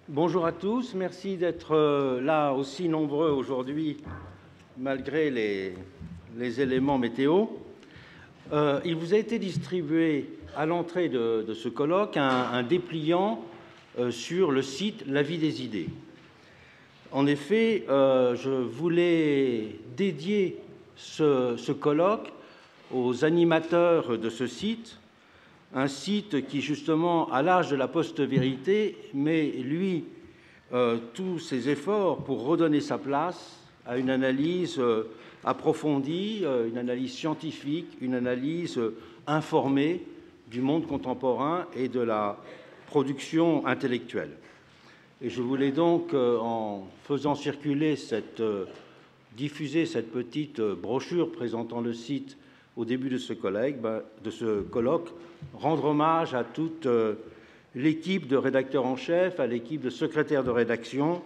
Bonjour à tous, merci d'être là aussi nombreux aujourd'hui malgré les éléments météo. Il vous a été distribué à l'entrée de ce colloque un dépliant sur le site La Vie des idées. En effet, je voulais dédier ce colloque aux animateurs de ce site, un site qui, justement, à l'âge de la post-vérité, met, lui, tous ses efforts pour redonner sa place à une analyse approfondie, une analyse scientifique, une analyse informée du monde contemporain et de la production intellectuelle. Et je voulais donc, en faisant circuler diffuser cette petite brochure présentant le site au début de ce colloque, rendre hommage à toute l'équipe de rédacteurs en chef, à l'équipe de secrétaires de rédaction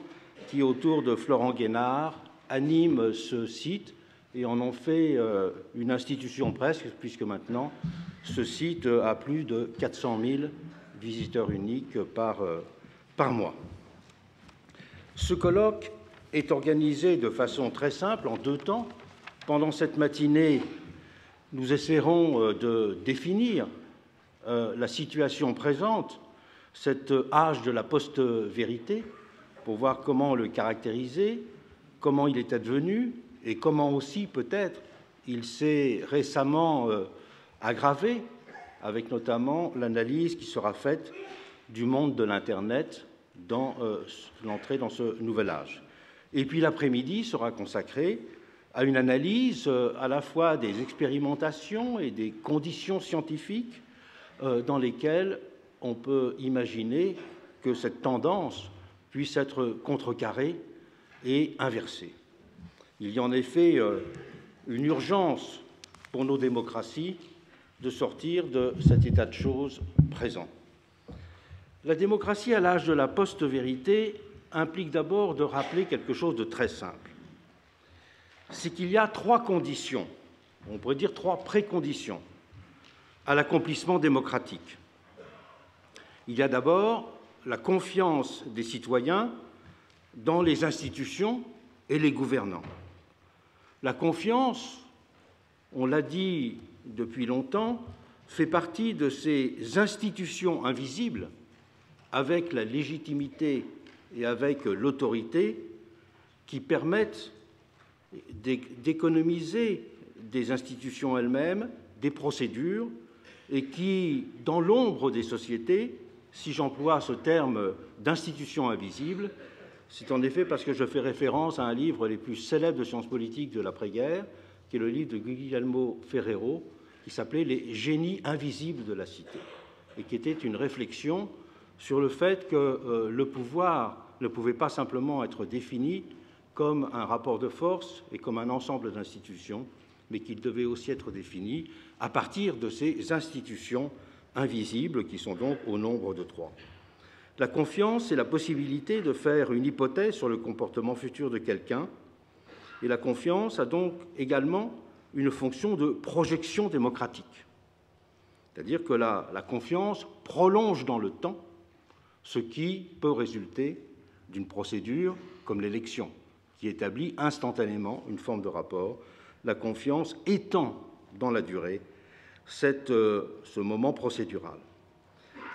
qui, autour de Florent Guénard, animent ce site et en ont fait une institution presque, puisque maintenant ce site a plus de 400 000 visiteurs uniques par mois. Ce colloque est organisé de façon très simple, en 2 temps. Pendant cette matinée, nous essaierons de définir la situation présente, cet âge de la post-vérité, pour voir comment le caractériser, comment il est advenu et comment aussi, peut-être, il s'est récemment aggravé, avec notamment l'analyse qui sera faite du monde de l'Internet dans l'entrée dans ce nouvel âge. Et puis l'après-midi sera consacré à une analyse à la fois des expérimentations et des conditions scientifiques dans lesquelles on peut imaginer que cette tendance puisse être contrecarrée et inversée. Il y a en effet une urgence pour nos démocraties de sortir de cet état de choses présent. La démocratie à l'âge de la post-vérité implique d'abord de rappeler quelque chose de très simple. C'est qu'il y a 3 conditions, on pourrait dire 3 préconditions, à l'accomplissement démocratique. Il y a d'abord la confiance des citoyens dans les institutions et les gouvernants. La confiance, on l'a dit depuis longtemps, fait partie de ces institutions invisibles avec la légitimité et avec l'autorité qui permettent d'économiser des institutions elles-mêmes, des procédures, et qui, dans l'ombre des sociétés, si j'emploie ce terme d'institutions invisibles, c'est en effet parce que je fais référence à un livre les plus célèbres de sciences politiques de l'après-guerre, qui est le livre de Guglielmo Ferrero, qui s'appelait « Les génies invisibles de la cité », et qui était une réflexion sur le fait que le pouvoir ne pouvait pas simplement être défini comme un rapport de force et comme un ensemble d'institutions, mais qu'il devait aussi être défini à partir de ces institutions invisibles qui sont donc au nombre de 3. La confiance, c'est la possibilité de faire une hypothèse sur le comportement futur de quelqu'un, et la confiance a donc également une fonction de projection démocratique. C'est-à-dire que la confiance prolonge dans le temps ce qui peut résulter d'une procédure comme l'élection, qui établit instantanément une forme de rapport. La confiance étend dans la durée ce moment procédural.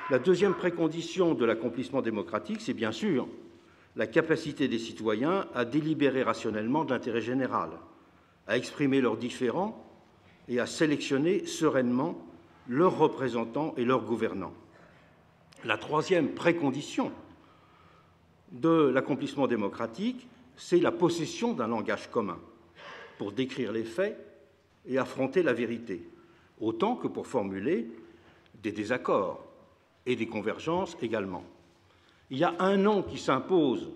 La deuxième précondition de l'accomplissement démocratique, c'est bien sûr la capacité des citoyens à délibérer rationnellement de l'intérêt général, à exprimer leurs différends et à sélectionner sereinement leurs représentants et leurs gouvernants. La troisième précondition de l'accomplissement démocratique, c'est la possession d'un langage commun pour décrire les faits et affronter la vérité, autant que pour formuler des désaccords et des convergences également. Il y a un nom qui s'impose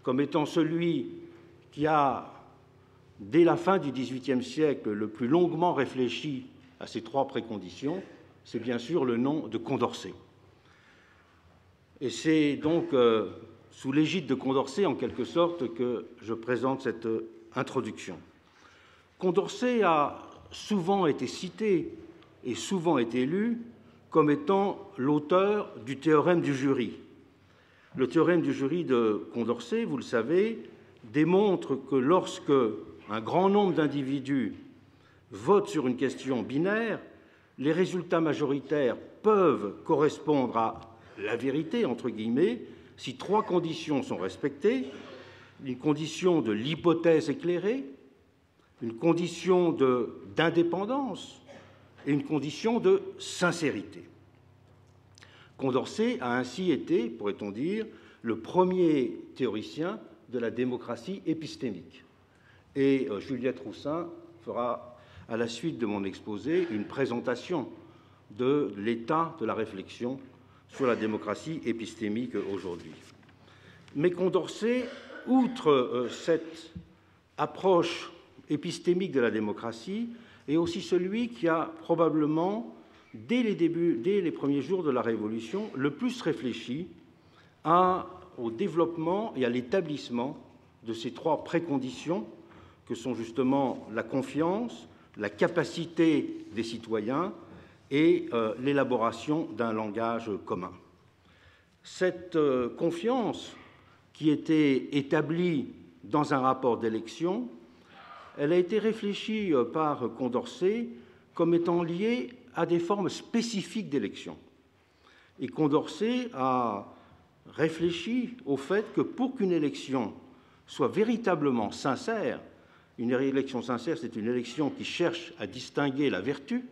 comme étant celui qui a, dès la fin du XVIIIe siècle, le plus longuement réfléchi à ces 3 préconditions, c'est bien sûr le nom de Condorcet. Et c'est donc sous l'égide de Condorcet, en quelque sorte, que je présente cette introduction. Condorcet a souvent été cité et souvent été lu comme étant l'auteur du théorème du jury, Le théorème du jury de Condorcet, vous le savez, démontre que lorsque un grand nombre d'individus votent sur une question binaire, les résultats majoritaires peuvent correspondre à la vérité, entre guillemets, si trois conditions sont respectées: une condition de l'hypothèse éclairée, une condition d'indépendance et une condition de sincérité. Condorcet a ainsi été, pourrait-on dire, le premier théoricien de la démocratie épistémique. Et Juliette Roussin fera, à la suite de mon exposé, une présentation de l'état de la réflexion sur la démocratie épistémique aujourd'hui. Mais Condorcet, outre cette approche épistémique de la démocratie, est aussi celui qui a probablement, dès les premiers jours de la Révolution, le plus réfléchi au développement et à l'établissement de ces trois préconditions que sont justement la confiance, la capacité des citoyens et l'élaboration d'un langage commun. Cette confiance, qui était établie dans un rapport d'élection, elle a été réfléchie par Condorcet comme étant liée à des formes spécifiques d'élection. Et Condorcet a réfléchi au fait que pour qu'une élection soit véritablement sincère, une élection sincère, c'est une élection qui cherche à distinguer la vertu,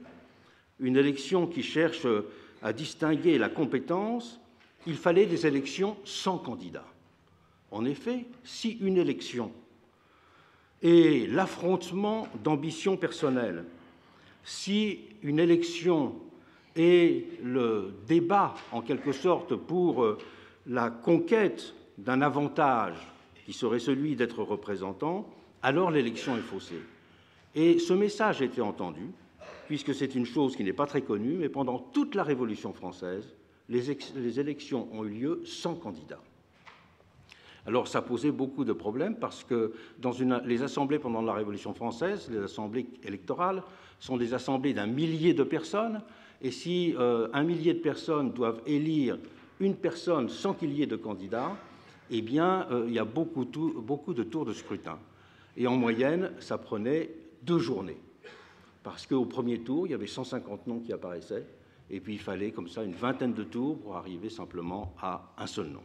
une élection qui cherche à distinguer la compétence, il fallait des élections sans candidat. En effet, si une élection est l'affrontement d'ambitions personnelles, si une élection est le débat, en quelque sorte, pour la conquête d'un avantage qui serait celui d'être représentant, alors l'élection est faussée. Et ce message a été entendu, puisque c'est une chose qui n'est pas très connue, mais pendant toute la Révolution française, les élections ont eu lieu sans candidat. Alors ça posait beaucoup de problèmes parce que les assemblées pendant la Révolution française, les assemblées électorales, sont des assemblées d'1 millier de personnes, et si 1 millier de personnes doivent élire une personne sans qu'il y ait de candidat, eh bien il y a beaucoup de tours de scrutin. Et en moyenne, ça prenait 2 journées. Parce qu'au premier tour, il y avait 150 noms qui apparaissaient, et puis il fallait comme ça une vingtaine de tours pour arriver simplement à un seul nom.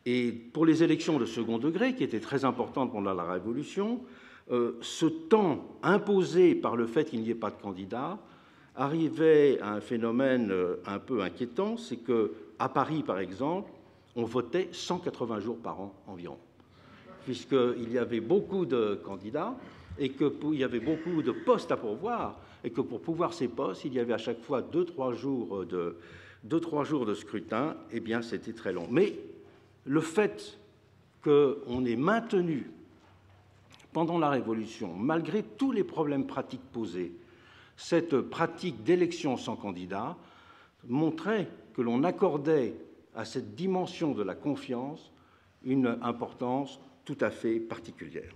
Et pour les élections de second degré, qui étaient très importantes pendant la Révolution, ce temps imposé par le fait qu'il n'y ait pas de candidat arrivait à un phénomène un peu inquiétant, c'est qu'à Paris, par exemple, on votait 180 jours par an environ, puisqu'il y avait beaucoup de candidats et qu'il y avait beaucoup de postes à pourvoir, et que pour pourvoir ces postes, il y avait à chaque fois 2-3 jours de scrutin, eh bien c'était très long. Mais le fait qu'on ait maintenu pendant la Révolution, malgré tous les problèmes pratiques posés, cette pratique d'élection sans candidat montrait que l'on accordait à cette dimension de la confiance une importance tout à fait particulière.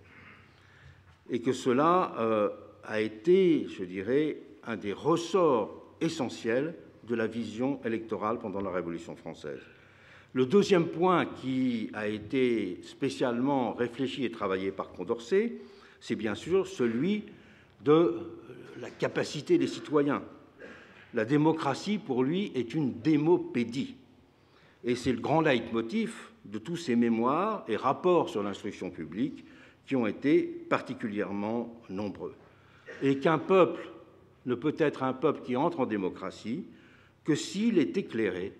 Et que cela a été, je dirais, un des ressorts essentiels de la vision électorale pendant la Révolution française. Le deuxième point qui a été spécialement réfléchi et travaillé par Condorcet, c'est bien sûr celui de la capacité des citoyens. La démocratie, pour lui, est une démopédie. Et c'est le grand leitmotiv de tous ses mémoires et rapports sur l'instruction publique qui ont été particulièrement nombreux. Et qu'un peuple ne peut être un peuple qui entre en démocratie que s'il est éclairé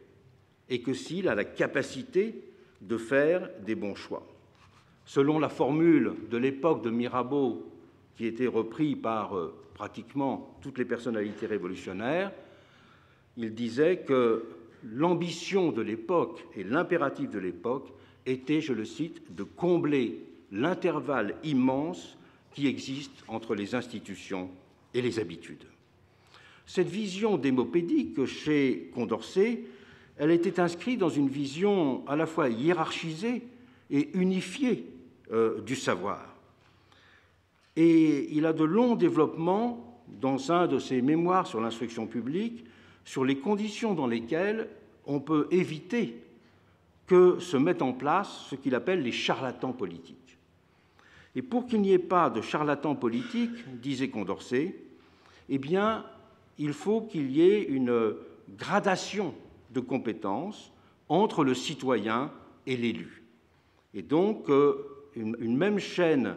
et que s'il a la capacité de faire des bons choix. Selon la formule de l'époque de Mirabeau, qui était reprise par pratiquement toutes les personnalités révolutionnaires, il disait que l'ambition de l'époque et l'impératif de l'époque était, je le cite, de combler l'intervalle immense qui existe entre les institutions et les habitudes. Cette vision démopédique chez Condorcet, elle était inscrite dans une vision à la fois hiérarchisée et unifiée du savoir. Et il a de longs développements dans un de ses mémoires sur l'instruction publique sur les conditions dans lesquelles on peut éviter que se mettent en place ce qu'il appelle les charlatans politiques. Et pour qu'il n'y ait pas de charlatans politiques, disait Condorcet, eh bien, il faut qu'il y ait une gradation de compétences entre le citoyen et l'élu. Et donc, une même chaîne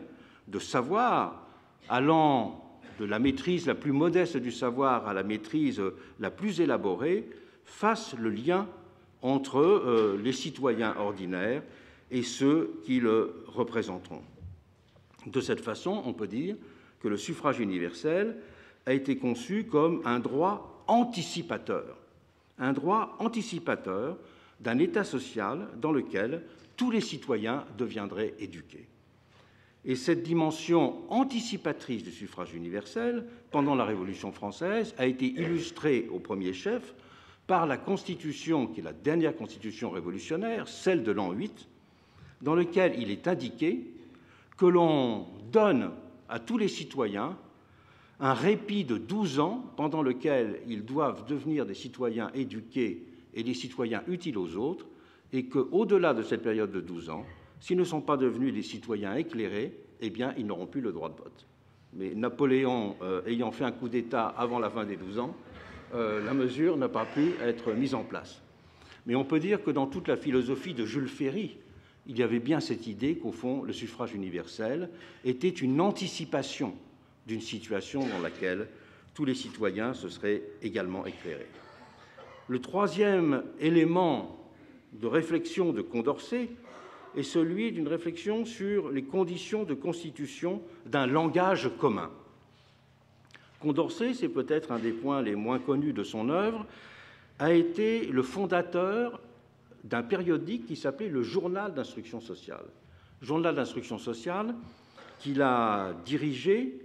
de savoir allant de la maîtrise la plus modeste du savoir à la maîtrise la plus élaborée fasse le lien entre les citoyens ordinaires et ceux qui le représenteront. De cette façon, on peut dire que le suffrage universel a été conçu comme un droit anticipateur d'un État social dans lequel tous les citoyens deviendraient éduqués. Et cette dimension anticipatrice du suffrage universel, pendant la Révolution française, a été illustrée au premier chef par la Constitution, qui est la dernière constitution révolutionnaire, celle de l'an 8, dans laquelle il est indiqué que l'on donne à tous les citoyens un répit de 12 ans pendant lequel ils doivent devenir des citoyens éduqués et des citoyens utiles aux autres, et qu'au-delà de cette période de 12 ans, s'ils ne sont pas devenus des citoyens éclairés, eh bien, ils n'auront plus le droit de vote. Mais Napoléon ayant fait un coup d'État avant la fin des 12 ans, la mesure n'a pas pu être mise en place. Mais on peut dire que dans toute la philosophie de Jules Ferry, il y avait bien cette idée qu'au fond, le suffrage universel était une anticipation d'une situation dans laquelle tous les citoyens se seraient également éclairés. Le troisième élément de réflexion de Condorcet est celui d'une réflexion sur les conditions de constitution d'un langage commun. Condorcet, c'est peut-être un des points les moins connus de son œuvre, a été le fondateur d'un périodique qui s'appelait le Journal d'instruction sociale. Journal d'instruction sociale qu'il a dirigé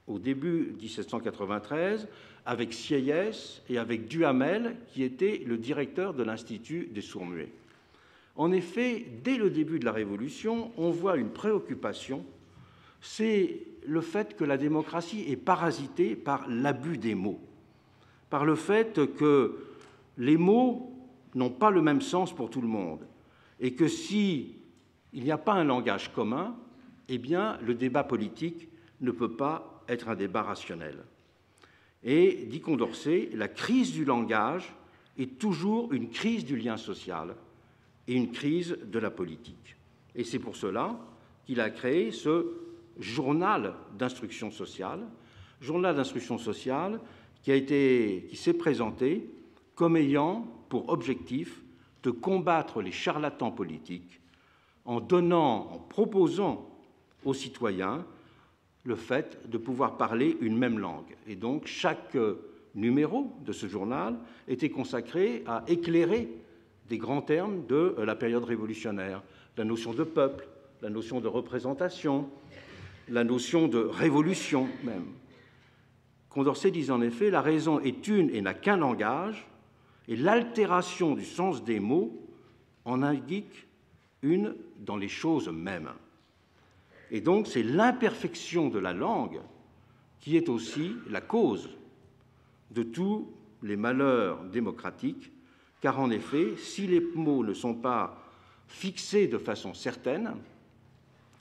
au début 1793 avec Sieyès et avec Duhamel, qui était le directeur de l'Institut des sourds-muets. En effet, dès le début de la Révolution, on voit une préoccupation, c'est le fait que la démocratie est parasitée par l'abus des mots, par le fait que les mots n'ont pas le même sens pour tout le monde, et que s'il n'y a pas un langage commun, eh bien, le débat politique ne peut pas être un débat rationnel. Et, dit Condorcet, la crise du langage est toujours une crise du lien social et une crise de la politique. Et c'est pour cela qu'il a créé ce journal d'instruction sociale qui s'est présenté comme ayant pour objectif de combattre les charlatans politiques en proposant aux citoyens le fait de pouvoir parler une même langue. Et donc, chaque numéro de ce journal était consacré à éclairer des grands termes de la période révolutionnaire, la notion de peuple, la notion de représentation, la notion de révolution même. Condorcet disait en effet « La raison est une et n'a qu'un langage, et l'altération du sens des mots en indique une dans les choses mêmes. » Et donc, c'est l'imperfection de la langue qui est aussi la cause de tous les malheurs démocratiques, car en effet, si les mots ne sont pas fixés de façon certaine,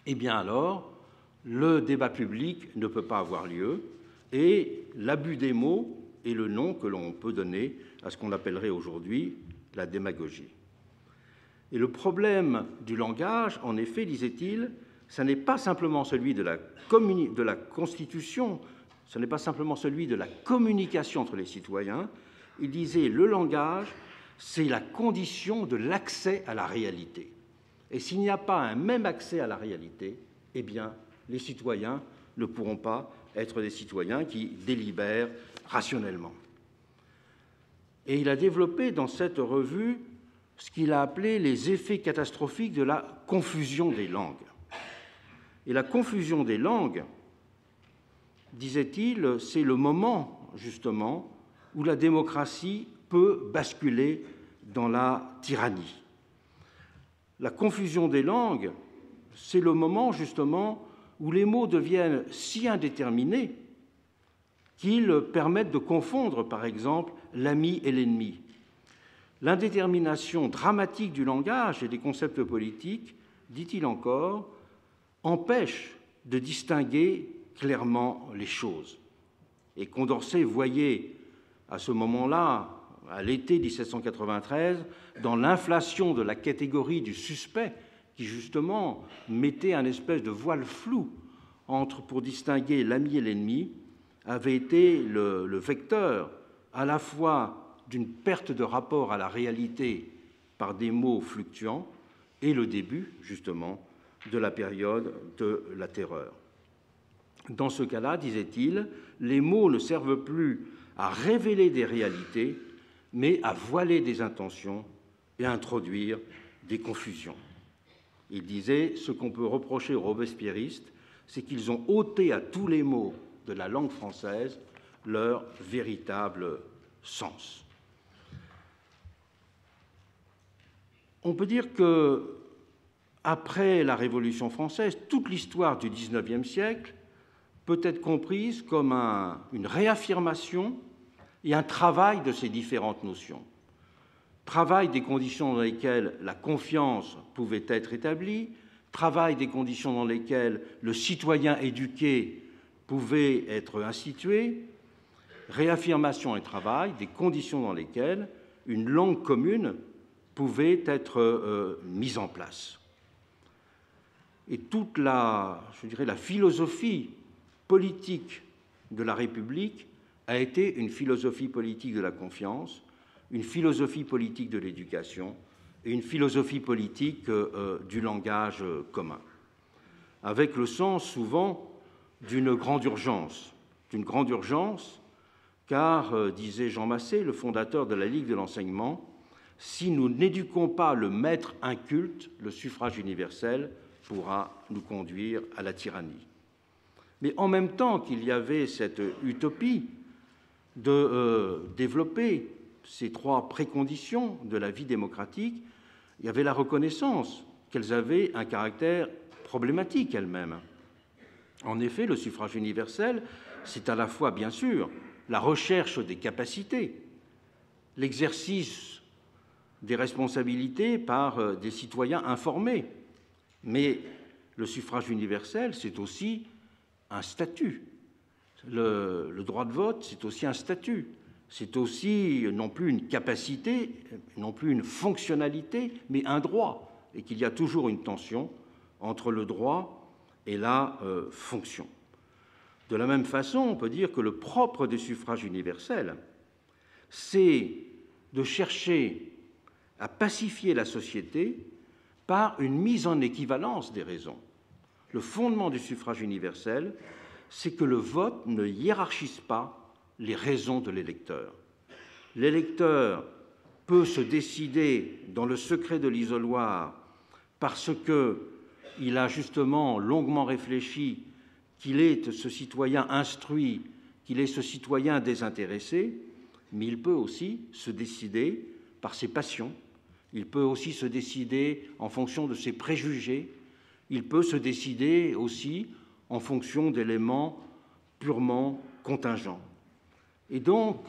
eh bien alors, le débat public ne peut pas avoir lieu, et l'abus des mots est le nom que l'on peut donner à ce qu'on appellerait aujourd'hui la démagogie. Et le problème du langage, en effet, disait-il, ce n'est pas simplement celui de la Constitution, ce n'est pas simplement celui de la communication entre les citoyens. Il disait le langage, c'est la condition de l'accès à la réalité. Et s'il n'y a pas un même accès à la réalité, eh bien, les citoyens ne pourront pas être des citoyens qui délibèrent rationnellement. Et il a développé dans cette revue ce qu'il a appelé les effets catastrophiques de la confusion des langues. Et la confusion des langues, disait-il, c'est le moment, justement, où la démocratie peut basculer dans la tyrannie. La confusion des langues, c'est le moment, justement, où les mots deviennent si indéterminés qu'ils permettent de confondre, par exemple, l'ami et l'ennemi. L'indétermination dramatique du langage et des concepts politiques, dit-il encore, empêche de distinguer clairement les choses. Et Condorcet voyait à ce moment-là, à l'été 1793, dans l'inflation de la catégorie du suspect, qui justement mettait un espèce de voile flou pour distinguer l'ami et l'ennemi, avait été le vecteur à la fois d'une perte de rapport à la réalité par des mots fluctuants et le début, justement, de la période de la terreur. Dans ce cas-là, disait-il, les mots ne servent plus à révéler des réalités, mais à voiler des intentions et à introduire des confusions. Il disait, ce qu'on peut reprocher aux robespierristes, c'est qu'ils ont ôté à tous les mots de la langue française leur véritable sens. On peut dire que, après la Révolution française, toute l'histoire du XIXe siècle peut être comprise comme une réaffirmation et un travail de ces différentes notions. Travail des conditions dans lesquelles la confiance pouvait être établie, travail des conditions dans lesquelles le citoyen éduqué pouvait être institué, réaffirmation et travail des conditions dans lesquelles une langue commune pouvait être mise en place. Et toute la philosophie politique de la République a été une philosophie politique de la confiance, une philosophie politique de l'éducation et une philosophie politique du langage commun, avec le sens souvent d'une grande urgence, car, disait Jean Massé, le fondateur de la Ligue de l'enseignement, si nous n'éduquons pas le maître inculte, le suffrage universel pourra nous conduire à la tyrannie. Mais en même temps qu'il y avait cette utopie de développer ces trois préconditions de la vie démocratique, il y avait la reconnaissance qu'elles avaient un caractère problématique elles-mêmes. En effet, le suffrage universel, c'est à la fois, bien sûr, la recherche des capacités, l'exercice des responsabilités par des citoyens informés, mais le suffrage universel, c'est aussi un statut. Le droit de vote, c'est aussi un statut. C'est aussi non plus une capacité, non plus une fonctionnalité, mais un droit, et qu'il y a toujours une tension entre le droit et la fonction. De la même façon, on peut dire que le propre du suffrage universel, c'est de chercher à pacifier la société par une mise en équivalence des raisons. Le fondement du suffrage universel, c'est que le vote ne hiérarchise pas les raisons de l'électeur. L'électeur peut se décider dans le secret de l'isoloir parce qu'il a justement longuement réfléchi qu'il est ce citoyen instruit, qu'il est ce citoyen désintéressé, mais il peut aussi se décider par ses passions, il peut aussi se décider en fonction de ses préjugés, il peut se décider aussi en fonction d'éléments purement contingents. Et donc,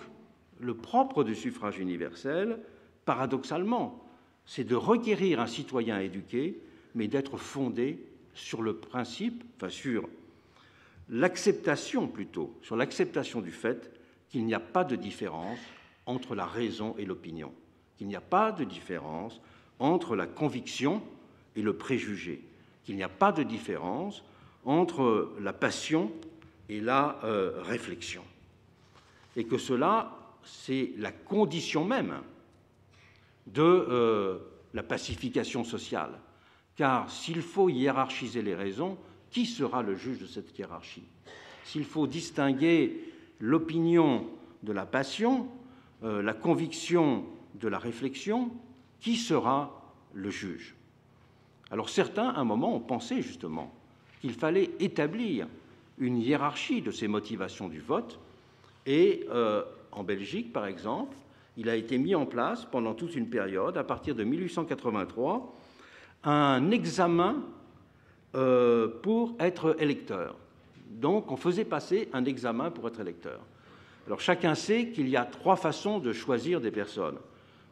le propre du suffrage universel, paradoxalement, c'est de requérir un citoyen éduqué, mais d'être fondé sur le principe, sur l'acceptation plutôt, sur l'acceptation du fait qu'il n'y a pas de différence entre la raison et l'opinion, qu'il n'y a pas de différence entre la conviction et le préjugé, qu'il n'y a pas de différence entre la passion et la réflexion, et que cela, c'est la condition même de la pacification sociale. Car s'il faut hiérarchiser les raisons, qui sera le juge de cette hiérarchie? S'il faut distinguer l'opinion de la passion, la conviction de la réflexion, qui sera le juge? Alors certains, à un moment, ont pensé justement qu'il fallait établir une hiérarchie de ces motivations du vote, et en Belgique, par exemple, il a été mis en place pendant toute une période, à partir de 1883, un examen pour être électeur. Donc, on faisait passer un examen pour être électeur. Alors, chacun sait qu'il y a trois façons de choisir des personnes.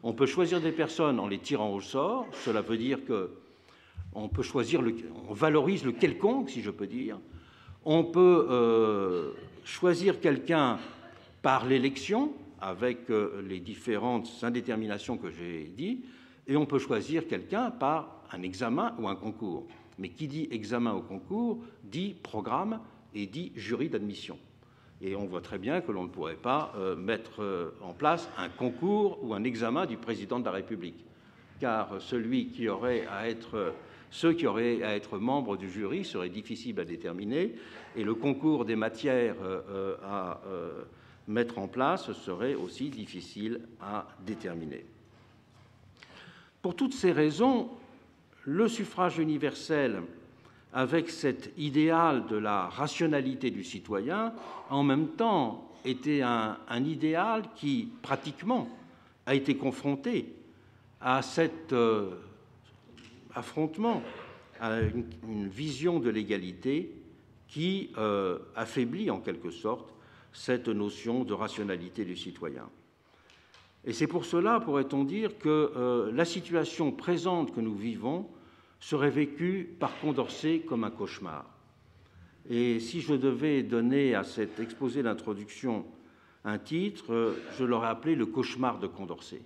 On peut choisir des personnes en les tirant au sort. Cela veut dire qu'on peut choisir, on valorise le quelconque, si je peux dire. On peut choisir quelqu'un par l'élection, avec les différentes indéterminations que j'ai dites, et on peut choisir quelqu'un par un examen ou un concours. Mais qui dit examen ou concours dit programme et dit jury d'admission. Et on voit très bien que l'on ne pourrait pas mettre en place un concours ou un examen du président de la République, car ceux qui auraient à être membres du jury serait difficile à déterminer, et le concours des matières à mettre en place serait aussi difficile à déterminer. Pour toutes ces raisons, le suffrage universel, avec cet idéal de la rationalité du citoyen, en même temps était un idéal qui, pratiquement, a été confronté à cet affrontement, à une vision de l'égalité qui affaiblit en quelque sorte cette notion de rationalité du citoyen. Et c'est pour cela, pourrait-on dire, que la situation présente que nous vivons serait vécue par Condorcet comme un cauchemar. Et si je devais donner à cet exposé d'introduction un titre, je l'aurais appelé « Le cauchemar de Condorcet ».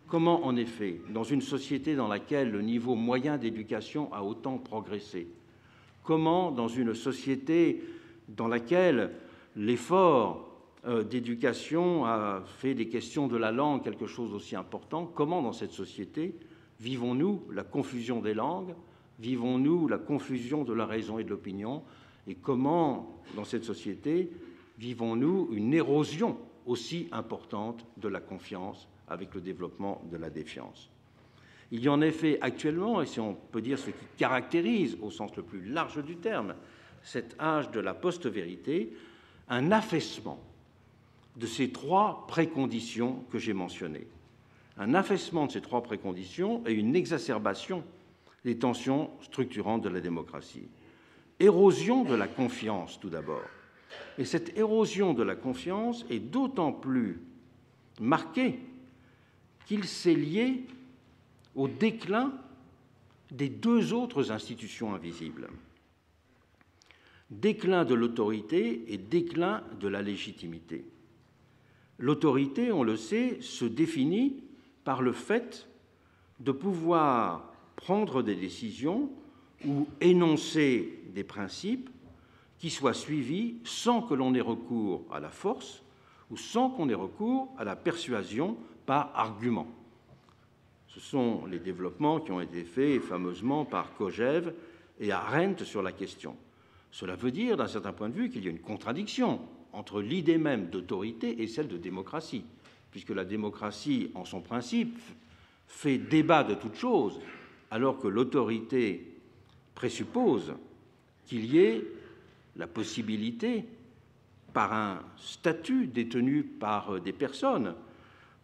Comment, en effet, dans une société dans laquelle le niveau moyen d'éducation a autant progressé, comment, dans une société dans laquelle l'effort d'éducation a fait des questions de la langue quelque chose d'aussi important, comment, dans cette société, vivons-nous la confusion des langues, vivons-nous la confusion de la raison et de l'opinion, et comment, dans cette société, vivons-nous une érosion aussi importante de la confiance avec le développement de la défiance. Il y a en effet actuellement, et si on peut dire ce qui caractérise au sens le plus large du terme cet âge de la post-vérité, un affaissement de ces trois préconditions que j'ai mentionnées. Un affaissement de ces trois préconditions et une exacerbation des tensions structurantes de la démocratie. Érosion de la confiance, tout d'abord. Et cette érosion de la confiance est d'autant plus marquée qu'il s'est lié au déclin des deux autres institutions invisibles. Déclin de l'autorité et déclin de la légitimité. L'autorité, on le sait, se définit par le fait de pouvoir prendre des décisions ou énoncer des principes qui soient suivis sans que l'on ait recours à la force ou sans qu'on ait recours à la persuasion par argument. Ce sont les développements qui ont été faits fameusement par Kojève et Arendt sur la question. Cela veut dire, d'un certain point de vue, qu'il y a une contradiction entre l'idée même d'autorité et celle de démocratie, puisque la démocratie, en son principe, fait débat de toute chose, alors que l'autorité présuppose qu'il y ait la possibilité, par un statut détenu par des personnes,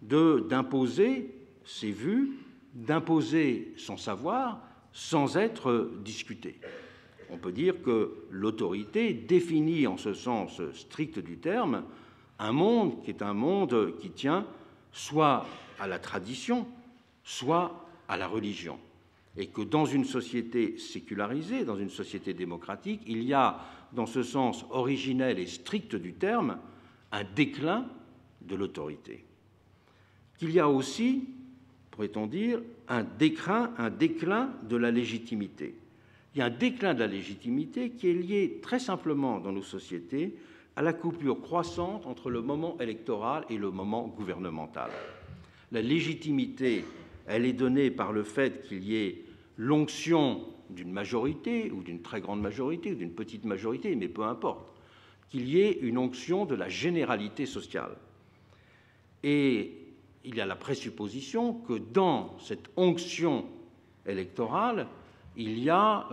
d'imposer ses vues, d'imposer son savoir sans être discuté. On peut dire que l'autorité définit, en ce sens strict du terme, un monde qui est un monde qui tient soit à la tradition, soit à la religion. Et que dans une société sécularisée, dans une société démocratique, il y a, dans ce sens originel et strict du terme, un déclin de l'autorité. Qu'il y a aussi, pourrait-on dire, un déclin de la légitimité. Il y a un déclin de la légitimité qui est lié très simplement dans nos sociétés à la coupure croissante entre le moment électoral et le moment gouvernemental. La légitimité, elle est donnée par le fait qu'il y ait l'onction d'une majorité ou d'une très grande majorité ou d'une petite majorité, mais peu importe, qu'il y ait une onction de la généralité sociale. Et il y a la présupposition que dans cette onction électorale, il y a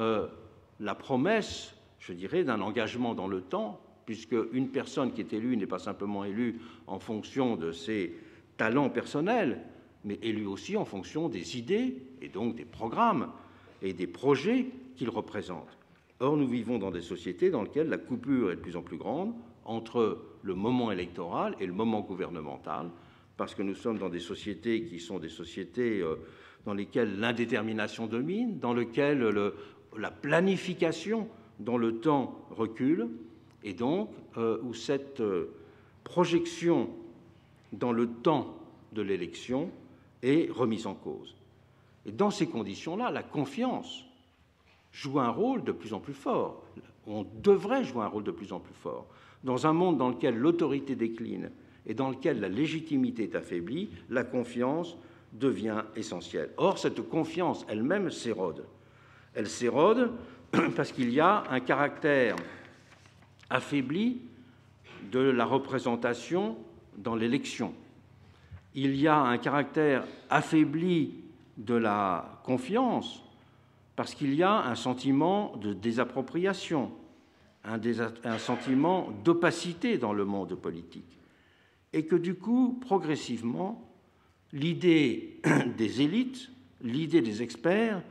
la promesse, je dirais, d'un engagement dans le temps, puisque une personne qui est élue n'est pas simplement élue en fonction de ses talents personnels, mais élue aussi en fonction des idées et donc des programmes et des projets qu'il représente. Or, nous vivons dans des sociétés dans lesquelles la coupure est de plus en plus grande entre le moment électoral et le moment gouvernemental, parce que nous sommes dans des sociétés qui sont des sociétés dans lesquelles l'indétermination domine, dans lesquelles la planification dans le temps recule, et donc où cette projection dans le temps de l'élection est remise en cause. Et dans ces conditions-là, la confiance joue un rôle de plus en plus fort. On devrait jouer un rôle de plus en plus fort. Dans un monde dans lequel l'autorité décline et dans lequel la légitimité est affaiblie, la confiance devient essentielle. Or, cette confiance elle-même s'érode. Elle s'érode parce qu'il y a un caractère affaibli de la représentation dans l'élection. Il y a un caractère affaibli de la confiance parce qu'il y a un sentiment de désappropriation, un sentiment d'opacité dans le monde politique. Et que du coup, progressivement, l'idée des élites, l'idée des experts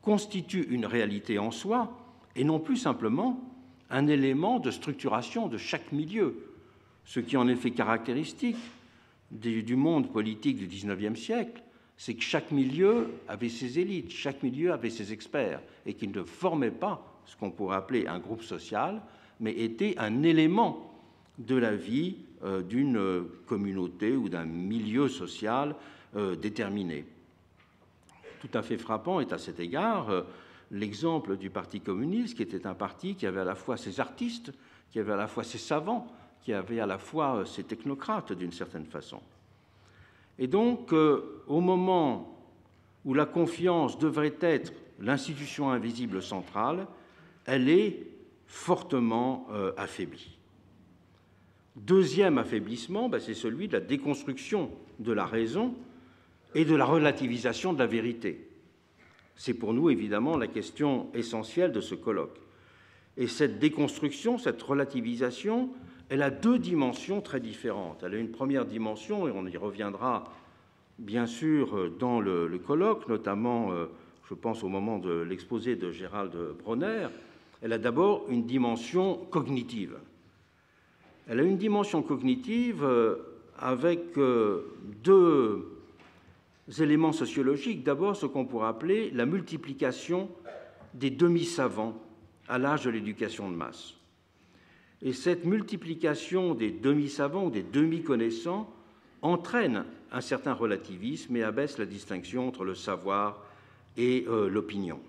constitue une réalité en soi et non plus simplement un élément de structuration de chaque milieu, ce qui en est fait caractéristique du monde politique du XIXe siècle, c'est que chaque milieu avait ses élites, chaque milieu avait ses experts, et qu'il ne formait pas ce qu'on pourrait appeler un groupe social, mais était un élément de la vie d'une communauté ou d'un milieu social déterminé. Tout à fait frappant est à cet égard l'exemple du Parti communiste, qui était un parti qui avait à la fois ses artistes, qui avait à la fois ses savants, qui avait à la fois ses technocrates d'une certaine façon. Et donc, au moment où la confiance devrait être l'institution invisible centrale, elle est fortement affaiblie. Deuxième affaiblissement, c'est celui de la déconstruction de la raison et de la relativisation de la vérité. C'est pour nous, évidemment, la question essentielle de ce colloque. Et cette déconstruction, cette relativisation, elle a deux dimensions très différentes. Elle a une première dimension, et on y reviendra bien sûr dans le colloque, notamment, je pense, au moment de l'exposé de Gérald Bronner. Elle a d'abord une dimension cognitive. Elle a une dimension cognitive avec deux éléments sociologiques. D'abord, ce qu'on pourrait appeler la multiplication des demi-savants à l'âge de l'éducation de masse. Et cette multiplication des demi-savants ou des demi-connaissants entraîne un certain relativisme et abaisse la distinction entre le savoir et l'opinion.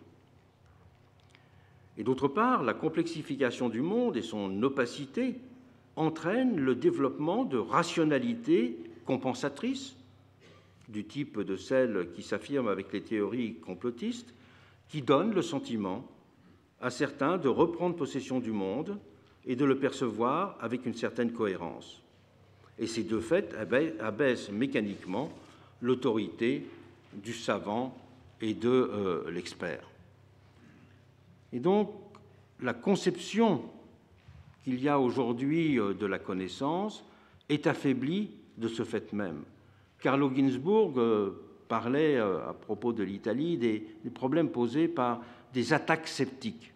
Et d'autre part, la complexification du monde et son opacité entraînent le développement de rationalités compensatrices, du type de celles qui s'affirment avec les théories complotistes, qui donnent le sentiment à certains de reprendre possession du monde et de le percevoir avec une certaine cohérence. Et ces deux faits abaissent mécaniquement l'autorité du savant et de l'expert. Et donc, la conception qu'il y a aujourd'hui de la connaissance est affaiblie de ce fait même. Carlo Ginzburg parlait à propos de l'Italie des problèmes posés par des attaques sceptiques.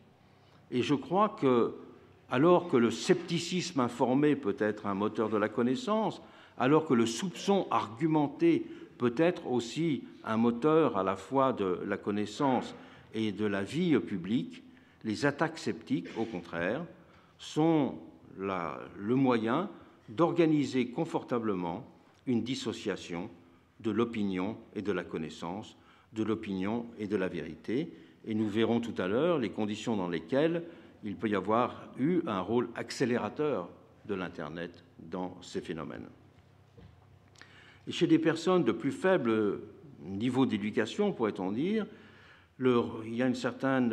Et je crois que, alors que le scepticisme informé peut être un moteur de la connaissance, alors que le soupçon argumenté peut être aussi un moteur à la fois de la connaissance et de la vie publique, les attaques sceptiques, au contraire, sont le moyen d'organiser confortablement une dissociation de l'opinion et de la connaissance, de l'opinion et de la vérité. Et nous verrons tout à l'heure les conditions dans lesquelles il peut y avoir eu un rôle accélérateur de l'Internet dans ces phénomènes. Et chez des personnes de plus faible niveau d'éducation, pourrait-on dire, il y a un certain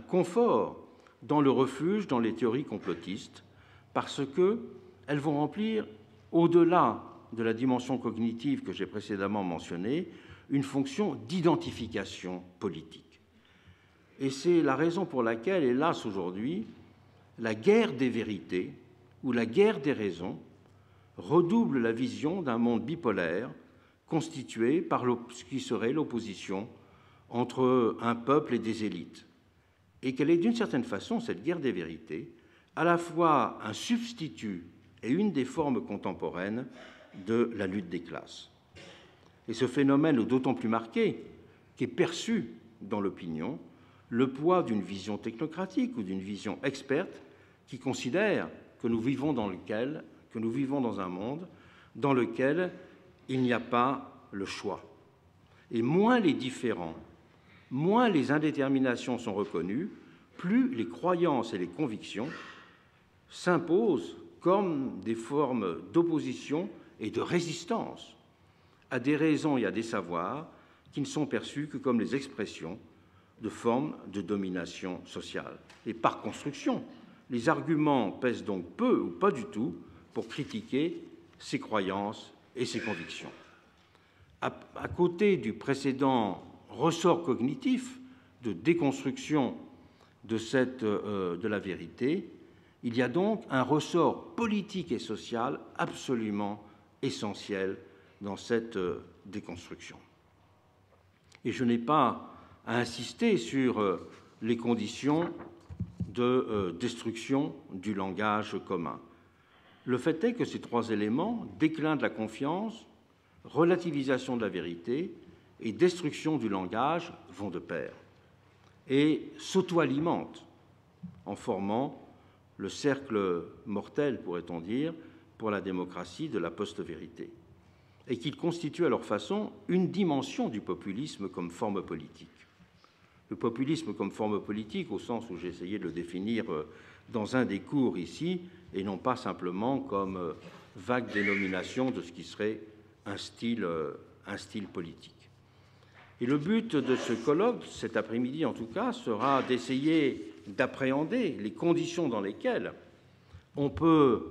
confort dans le refuge, dans les théories complotistes, parce qu'elles vont remplir, au-delà de la dimension cognitive que j'ai précédemment mentionnée, une fonction d'identification politique. Et c'est la raison pour laquelle, hélas, aujourd'hui, la guerre des vérités ou la guerre des raisons redouble la vision d'un monde bipolaire constitué par ce qui serait l'opposition entre un peuple et des élites. Et qu'elle est d'une certaine façon, cette guerre des vérités, à la fois un substitut et une des formes contemporaines de la lutte des classes. Et ce phénomène est d'autant plus marqué qu'est perçu dans l'opinion le poids d'une vision technocratique ou d'une vision experte qui considère que nous vivons dans un monde dans lequel il n'y a pas le choix. Et moins les différends, moins les indéterminations sont reconnues, plus les croyances et les convictions s'imposent comme des formes d'opposition et de résistance à des raisons et à des savoirs qui ne sont perçus que comme les expressions de formes de domination sociale. Et par construction, les arguments pèsent donc peu ou pas du tout pour critiquer ces croyances et ces convictions. À côté du précédent ressort cognitif de déconstruction de la vérité, il y a donc un ressort politique et social absolument essentiel dans cette déconstruction. Et je n'ai pas à insister sur les conditions de destruction du langage commun. Le fait est que ces trois éléments, déclin de la confiance, relativisation de la vérité et destruction du langage, vont de pair et s'auto-alimentent en formant le cercle mortel, pourrait-on dire, pour la démocratie de la post-vérité, et qu'ils constituent à leur façon une dimension du populisme comme forme politique. Le populisme comme forme politique, au sens où j'ai essayé de le définir dans un des cours ici, et non pas simplement comme vague dénomination de ce qui serait un style politique. Et le but de ce colloque, cet après-midi en tout cas, sera d'essayer d'appréhender les conditions dans lesquelles on peut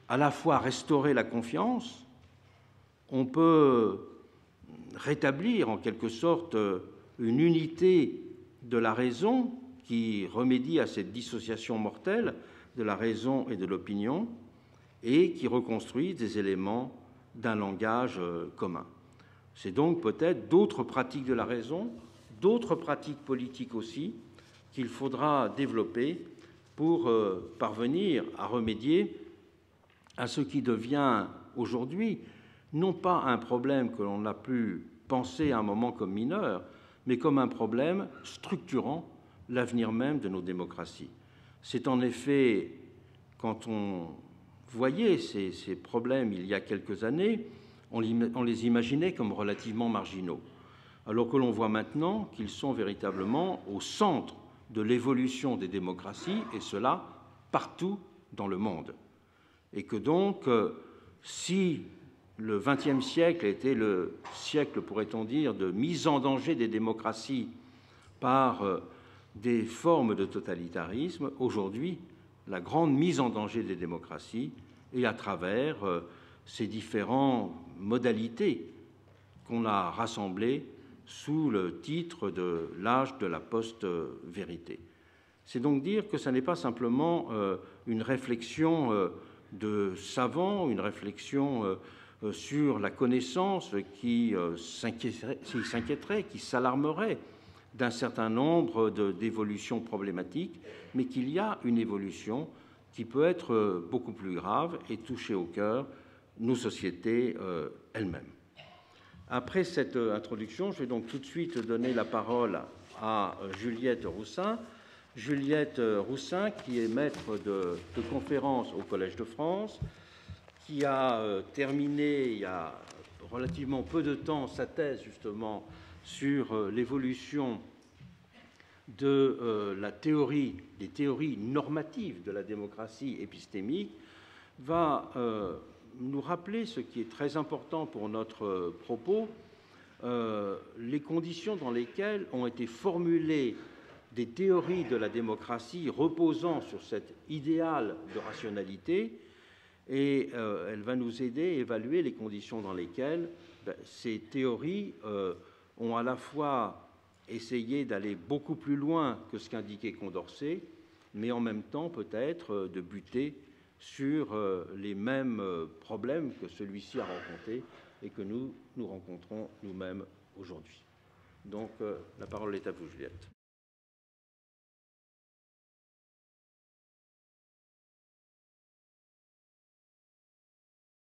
à la fois restaurer la confiance, on peut rétablir en quelque sorte une unité de la raison qui remédie à cette dissociation mortelle de la raison et de l'opinion et qui reconstruit des éléments d'un langage commun. C'est donc peut-être d'autres pratiques de la raison, d'autres pratiques politiques aussi, qu'il faudra développer pour parvenir à remédier à ce qui devient aujourd'hui non pas un problème que l'on a pu penser à un moment comme mineur, mais comme un problème structurant l'avenir même de nos démocraties. C'est en effet, quand on voyait ces problèmes il y a quelques années, on les imaginait comme relativement marginaux, alors que l'on voit maintenant qu'ils sont véritablement au centre de l'évolution des démocraties, et cela partout dans le monde. Et que donc, si le XXe siècle était le siècle, pourrait-on dire, de mise en danger des démocraties par des formes de totalitarisme, aujourd'hui, la grande mise en danger des démocraties est à travers ces différentes modalités qu'on a rassemblées sous le titre de l'âge de la post-vérité. C'est donc dire que ce n'est pas simplement une réflexion de savants, une réflexion sur la connaissance qui s'inquiéterait, qui s'alarmerait d'un certain nombre d'évolutions problématiques, mais qu'il y a une évolution qui peut être beaucoup plus grave et toucher au cœur nos sociétés elles-mêmes. Après cette introduction, je vais donc tout de suite donner la parole à Juliette Roussin. Juliette Roussin, qui est maître de conférences au Collège de France, qui a terminé il y a relativement peu de temps sa thèse justement sur l'évolution de des théories normatives de la démocratie épistémique, va nous rappeler ce qui est très important pour notre propos, les conditions dans lesquelles ont été formulées des théories de la démocratie reposant sur cet idéal de rationalité, et elle va nous aider à évaluer les conditions dans lesquelles ces théories ont à la fois essayé d'aller beaucoup plus loin que ce qu'indiquait Condorcet, mais en même temps peut-être de buter sur les mêmes problèmes que celui-ci a rencontrés et que nous rencontrons nous-mêmes aujourd'hui. Donc la parole est à vous, Juliette.